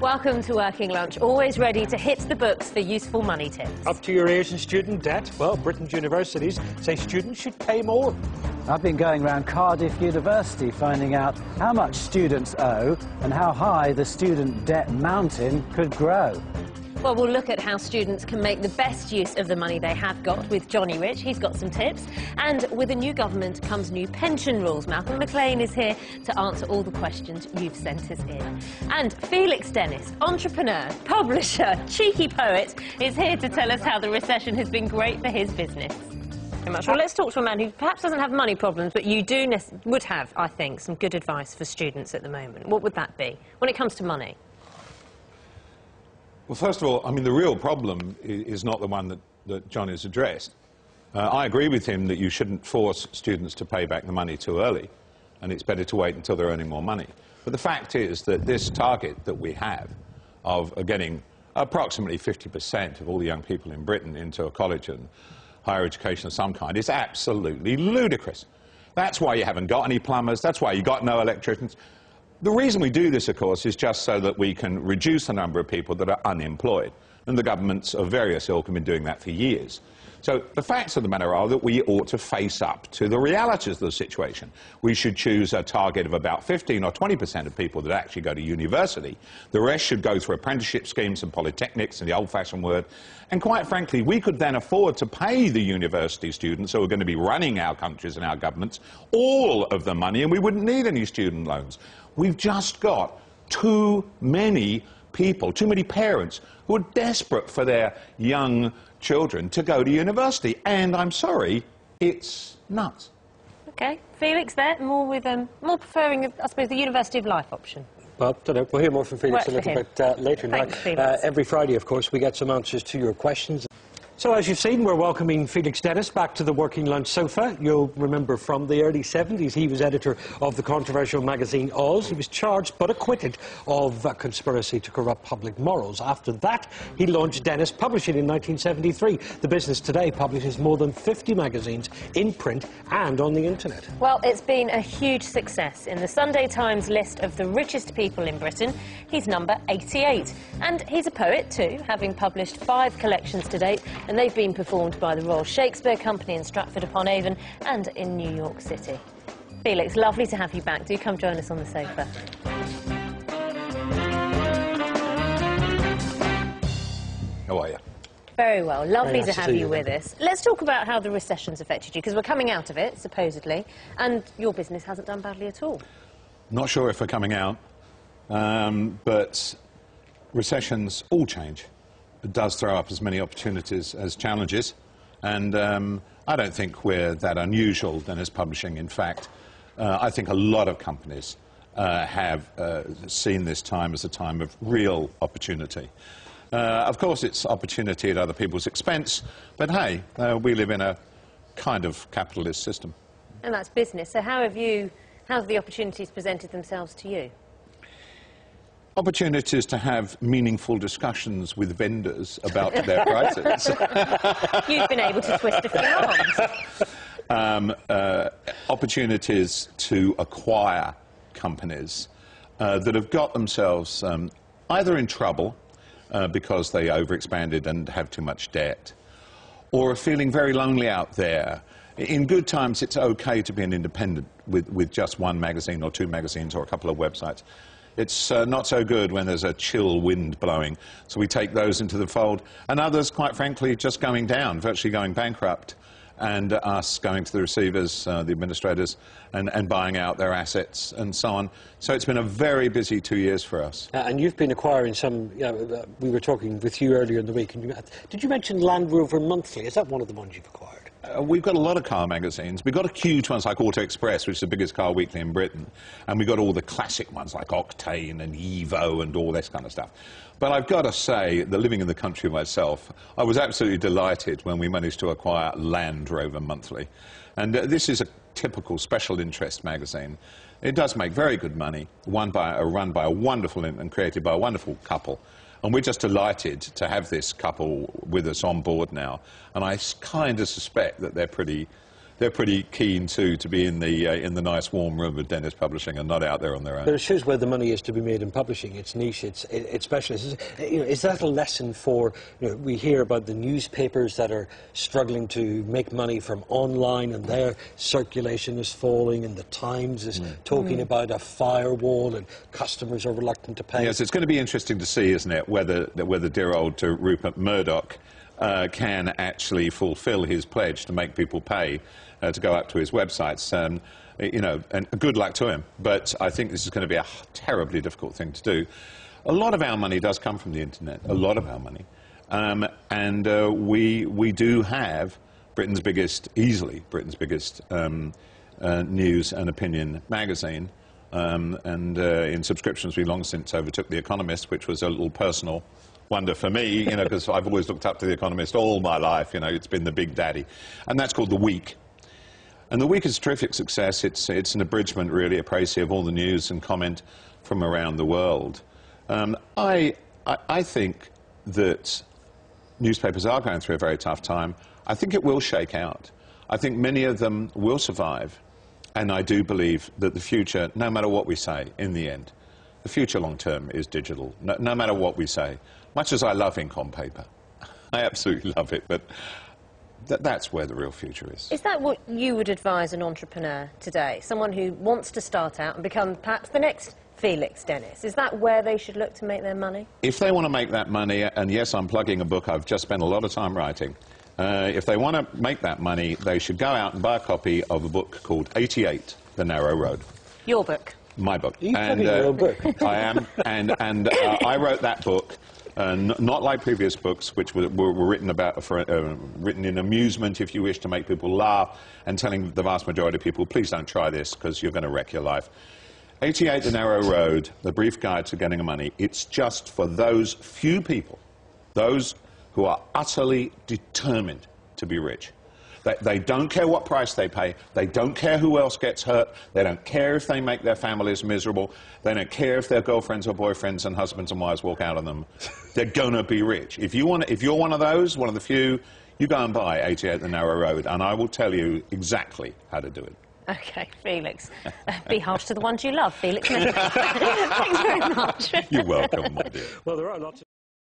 Welcome to Working Lunch, always ready to hit the books for useful money tips. Up to your ears in student debt? Well, Britain's universities say students should pay more. I've been going around Cardiff University finding out how much students owe and how high the student debt mountain could grow. Well, we'll look at how students can make the best use of the money they have got with Johnny Rich. He's got some tips. And with a new government comes new pension rules. Malcolm McLean is here to answer all the questions you've sent us in. And Felix Dennis, entrepreneur, publisher, cheeky poet, is here to tell us how the recession has been great for his business. Very much. Well, let's talk to a man who perhaps doesn't have money problems, but you would have, I think, some good advice for students at the moment. What would that be when it comes to money? Well, first of all, I mean, the real problem is not the one that John has addressed. I agree with him that you shouldn't force students to pay back the money too early, and it's better to wait until they're earning more money. But the fact is that this target that we have of getting approximately 50% of all the young people in Britain into a college and higher education of some kind is absolutely ludicrous. That's why you haven't got any plumbers, that's why you got no electricians. The reason we do this, of course, is just so that we can reduce the number of people that are unemployed. And the governments of various ilk have been doing that for years. So the facts of the matter are that we ought to face up to the realities of the situation. We should choose a target of about 15 or 20% of people that actually go to university. The rest should go through apprenticeship schemes and polytechnics and the old-fashioned word. And quite frankly, we could then afford to pay the university students who are going to be running our countries and our governments all of the money, and we wouldn't need any student loans. We've just got too many people, too many parents who are desperate for their young children to go to university. And I'm sorry, it's nuts. OK. Felix there, more preferring, I suppose, the University of Life option. Well, don't know. We'll hear more from Felix a little bit later. Thanks, Felix. Every Friday, of course, we get some answers to your questions. So, as you've seen, we're welcoming Felix Dennis back to the Working Lunch sofa. You'll remember from the early 70s, he was editor of the controversial magazine Oz. He was charged but acquitted of conspiracy to corrupt public morals. After that, he launched Dennis Publishing in 1973. The business today publishes more than 50 magazines in print and on the internet. Well, it's been a huge success. In the Sunday Times list of the richest people in Britain, he's number 88. And he's a poet too, having published 5 collections to date, and they've been performed by the Royal Shakespeare Company in Stratford-upon-Avon and in New York City. Felix, lovely to have you back. Do come join us on the sofa. How are you? Very well. Lovely Very nice to have you with us. Let's talk about how the recession's affected you, because we're coming out of it, supposedly, and your business hasn't done badly at all. Not sure if we're coming out, but recessions all change. It does throw up as many opportunities as challenges, and I don't think we're that unusual than as publishing. In fact, I think a lot of companies have seen this time as a time of real opportunity. Of course, it's opportunity at other people's expense, but hey, we live in a kind of capitalist system. And that's business. So how have the opportunities presented themselves to you? Opportunities to have meaningful discussions with vendors about their prices. You've been able to twist a few arms. Opportunities to acquire companies that have got themselves either in trouble because they overexpanded and have too much debt, or are feeling very lonely out there. In good times, it's okay to be an independent with just one magazine or 2 magazines or a couple of websites. It's not so good when there's a chill wind blowing, so we take those into the fold, and others, quite frankly, just going down, virtually going bankrupt, and us going to the receivers, the administrators, and buying out their assets and so on. So it's been a very busy 2 years for us. And you've been acquiring some, we were talking with you earlier in the week, and did you mention Land Rover Monthly? Is that one of the ones you've acquired? We've got a lot of car magazines. We've got a huge ones like Auto Express, which is the biggest car weekly in Britain. And we've got all the classic ones like Octane and Evo and all this kind of stuff. But I've got to say that living in the country myself, I was absolutely delighted when we managed to acquire Land Rover Monthly. And this is a typical special interest magazine. It does make very good money, run by a wonderful and created by a wonderful couple. And we're just delighted to have this couple with us on board now. And I kind of suspect that they're they're pretty keen too to be in the nice warm room of Dennis Publishing and not out there on their own. But it shows where the money is to be made in publishing. It's niche, it's specialist. Is that a lesson for, we hear about the newspapers that are struggling to make money from online and their circulation is falling, and the Times is talking about a firewall and customers are reluctant to pay. Yes, it's going to be interesting to see, isn't it, whether dear old Rupert Murdoch can actually fulfil his pledge to make people pay to go up to his websites. And good luck to him. But I think this is going to be a terribly difficult thing to do. A lot of our money does come from the internet, a lot of our money. And we do have easily Britain's biggest news and opinion magazine. And in subscriptions, we long since overtook The Economist, which was a little personal wonder for me, because I've always looked up to The Economist all my life. It's been the big daddy. And that's called The Week. And The Week is a terrific success. It's an abridgment, really, a précis of all the news and comment from around the world. I think that newspapers are going through a very tough time. I think it will shake out. I think many of them will survive. And I do believe that the future, no matter what we say, in the end, the future long-term is digital, no matter what we say. Much as I love ink on paper. I absolutely love it, but that's where the real future is. Is that what you would advise an entrepreneur today? Someone who wants to start out and become perhaps the next Felix Dennis? Is that where they should look to make their money? If they want to make that money, and yes, I'm plugging a book I've just spent a lot of time writing, if they want to make that money, they should go out and buy a copy of a book called 88, The Narrow Road. Your book? My book. Are you plugging your own book? I am, and I wrote that book, not like previous books, which were written written in amusement, if you wish, to make people laugh, and telling the vast majority of people, please don't try this, because you're going to wreck your life. 88, The Narrow Road, The Brief Guide to Getting Money. It's just for those few people, those who are utterly determined to be rich. They don't care what price they pay. They don't care who else gets hurt. They don't care if they make their families miserable. They don't care if their girlfriends or boyfriends and husbands and wives walk out on them. They're gonna be rich. If you're one of those, one of the few, you go and buy 88 The Narrow Road, and I will tell you exactly how to do it. OK, Felix. Be harsh to the ones you love, Felix. Thanks very much. You're welcome, my dear. Well, there are lots of